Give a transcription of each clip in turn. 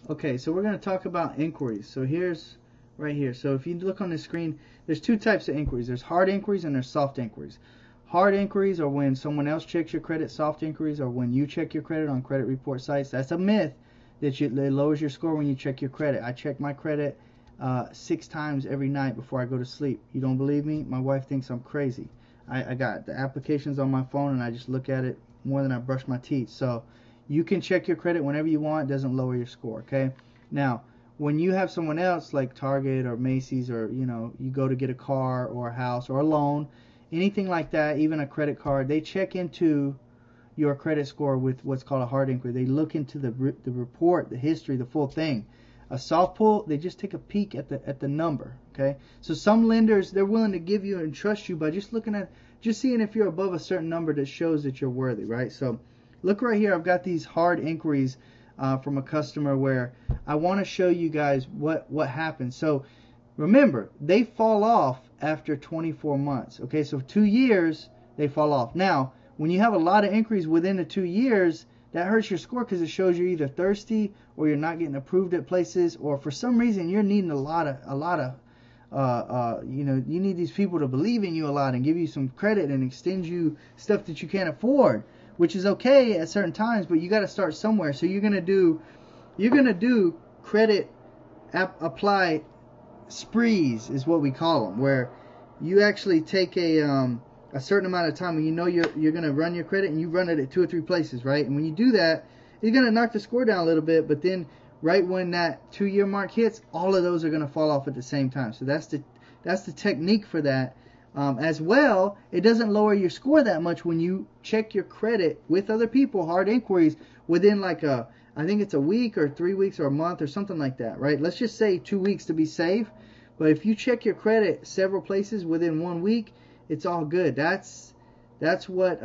Okay, so we're going to talk about inquiries. So here's right here. So if you look on the screen, there's two types of inquiries. There's hard inquiries and there's soft inquiries. Hard inquiries are when someone else checks your credit. Soft inquiries are when you check your credit on credit report sites. That's a myth that it lowers your score when you check your credit. I check my credit 6 times every night before I go to sleep. You don't believe me? My wife thinks I'm crazy. I got the applications on my phone and I just look at it more than I brush my teeth. So you can check your credit whenever you want. It doesn't lower your score, okay? Now, when you have someone else like Target or Macy's, or you go to get a car or a house or a loan, anything like that, even a credit card, they check into your credit score with what's called a hard inquiry. They look into the report, the history, the full thing. A soft pull, they just take a peek at the number, okay? So some lenders, they're willing to give you and trust you by just seeing if you're above a certain number that shows that you're worthy, right? So look right here. I've got these hard inquiries from a customer where I want to show you guys what happens. So remember, they fall off after 24 months. Okay, so 2 years they fall off. Now, when you have a lot of inquiries within the 2 years, that hurts your score because it shows you're either thirsty or you're not getting approved at places, or for some reason you're needing a lot of you need these people to believe in you a lot and give you some credit and extend you stuff that you can't afford, which is okay at certain times, but you got to start somewhere. So you're gonna do credit apply sprees, is what we call them, where you actually take a certain amount of time when you know you're gonna run your credit, and you run it at 2 or 3 places, right? And when you do that, you're gonna knock the score down a little bit, but then right when that 2-year mark hits, all of those are gonna fall off at the same time. So that's the technique for that. As well, it doesn't lower your score that much when you check your credit with other people, hard inquiries, within I think it's a week or 3 weeks or a month or something like that, right? Let's just say 2 weeks to be safe. But if you check your credit several places within 1 week, it's all good. That's what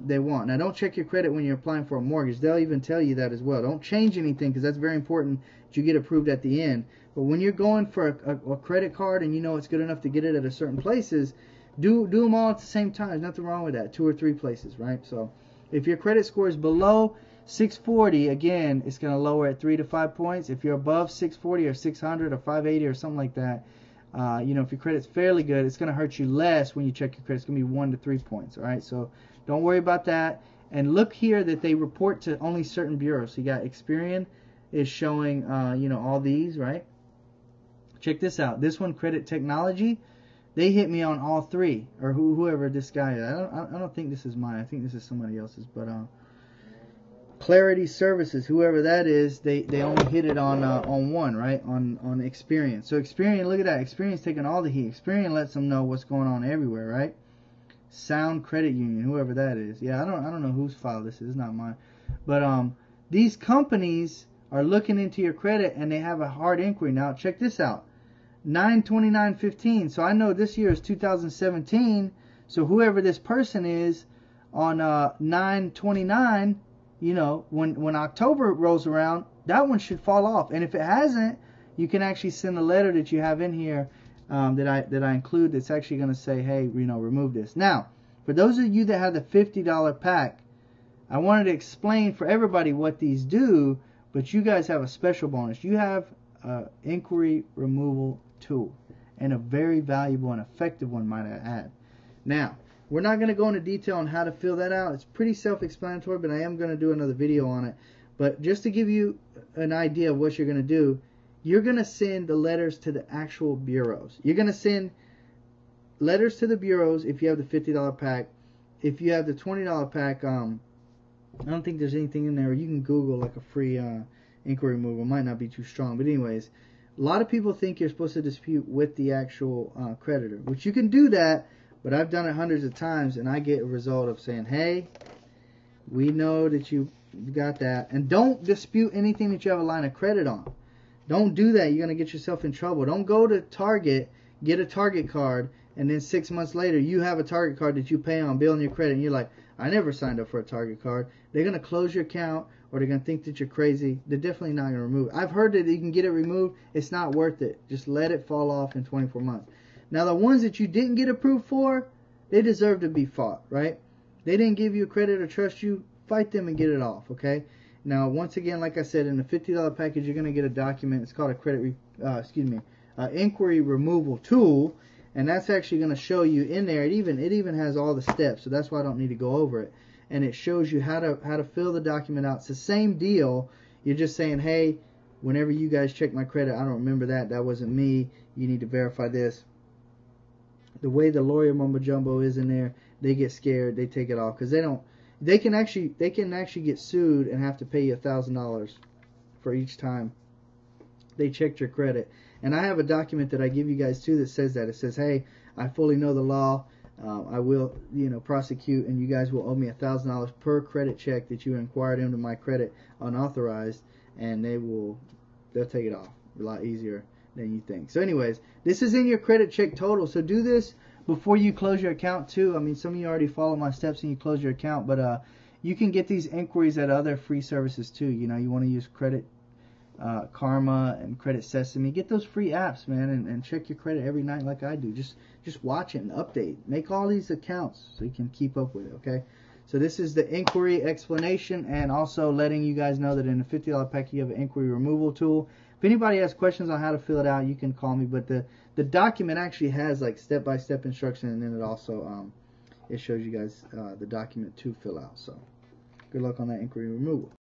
they want. Now, don't check your credit when you're applying for a mortgage. They'll even tell you that as well. Don't change anything, because that's very important that you get approved at the end. But when you're going for a credit card and you know it's good enough to get it at a certain places, do them all at the same time. There's nothing wrong with that. 2 or 3 places, right? So if your credit score is below 640, again, it's going to lower at 3 to 5 points. If you're above 640 or 600 or 580 or something like that, if your credit's fairly good, it's going to hurt you less when you check your credit. It's going to be 1 to 3 points, all right? So don't worry about that. And look here that they report to only certain bureaus. So you got Experian is showing, all these, right? Check this out. This one, Credit Technology, they hit me on all 3, or whoever this guy is. I don't think this is mine. I think this is somebody else's. But Clarity Services, whoever that is, they only hit it on 1, right? On Experian. So Experian, look at that. Experian's taking all the heat. Experian lets them know what's going on everywhere, right? Sound Credit Union, whoever that is. Yeah, I don't know whose file this is. It's not mine. But these companies are looking into your credit, and they have a hard inquiry. Now check this out. 9/29/15. So I know this year is 2017. So whoever this person is on 9/29, when October rolls around, that one should fall off. And if it hasn't, you can actually send a letter that you have in here that I include, that's actually going to say, hey, remove this. Now, for those of you that have the $50 pack, I wanted to explain for everybody what these do, but you guys have a special bonus. You have an inquiry removal tool, and a very valuable and effective one, might I add. Now, we're not going to go into detail on how to fill that out. It's pretty self-explanatory, but I am going to do another video on it. But just to give you an idea of what you're going to do, you're going to send the letters to the actual bureaus. You're going to send letters to the bureaus if you have the $50 pack. If you have the $20 pack, I don't think there's anything in there. You can Google like a free inquiry removal. It might not be too strong. But anyways, a lot of people think you're supposed to dispute with the actual creditor, which you can do that. But I've done it hundreds of times, and I get a result of saying, hey, we know that you got that. And don't dispute anything that you have a line of credit on. Don't do that. You're going to get yourself in trouble. Don't go to Target, get a Target card, and then 6 months later you have a Target card that you pay on, billing your credit, and you're like, I never signed up for a Target card. They're going to close your account, or they're going to think that you're crazy. They're definitely not going to remove it. I've heard that you can get it removed. It's not worth it. Just let it fall off in 24 months. Now, the ones that you didn't get approved for, they deserve to be fought, right? They didn't give you credit or trust you. Fight them and get it off, okay? Now, once again, like I said, in the $50 package, you're going to get a document. It's called a inquiry removal tool, and that's actually going to show you in there. It even has all the steps, so that's why I don't need to go over it. And it shows you how to fill the document out. It's the same deal. You're just saying, hey, whenever you guys check my credit, I don't remember that. That wasn't me. You need to verify this. The way the lawyer mumbo jumbo is in there, they get scared. They take it off because they don't. They can actually get sued and have to pay you $1,000 for each time they checked your credit. And I have a document that I give you guys too that says that. It says, hey, I fully know the law. I will, prosecute, and you guys will owe me $1,000 per credit check that you inquired into my credit unauthorized, and they'll take it off a lot easier than you think. So anyways, this is in your credit check total. So do this before you close your account too. I mean, some of you already follow my steps and you close your account, but you can get these inquiries at other free services too. You want to use Credit Karma and Credit Sesame. Get those free apps, man, and check your credit every night like I do. Just watch it and update. Make all these accounts so you can keep up with it, okay? So this is the inquiry explanation, and also letting you guys know that in the $50 pack you have an inquiry removal tool. If anybody has questions on how to fill it out, you can call me. But the document actually has like step-by-step instruction, and then it also it shows you guys the document to fill out. So good luck on that inquiry removal.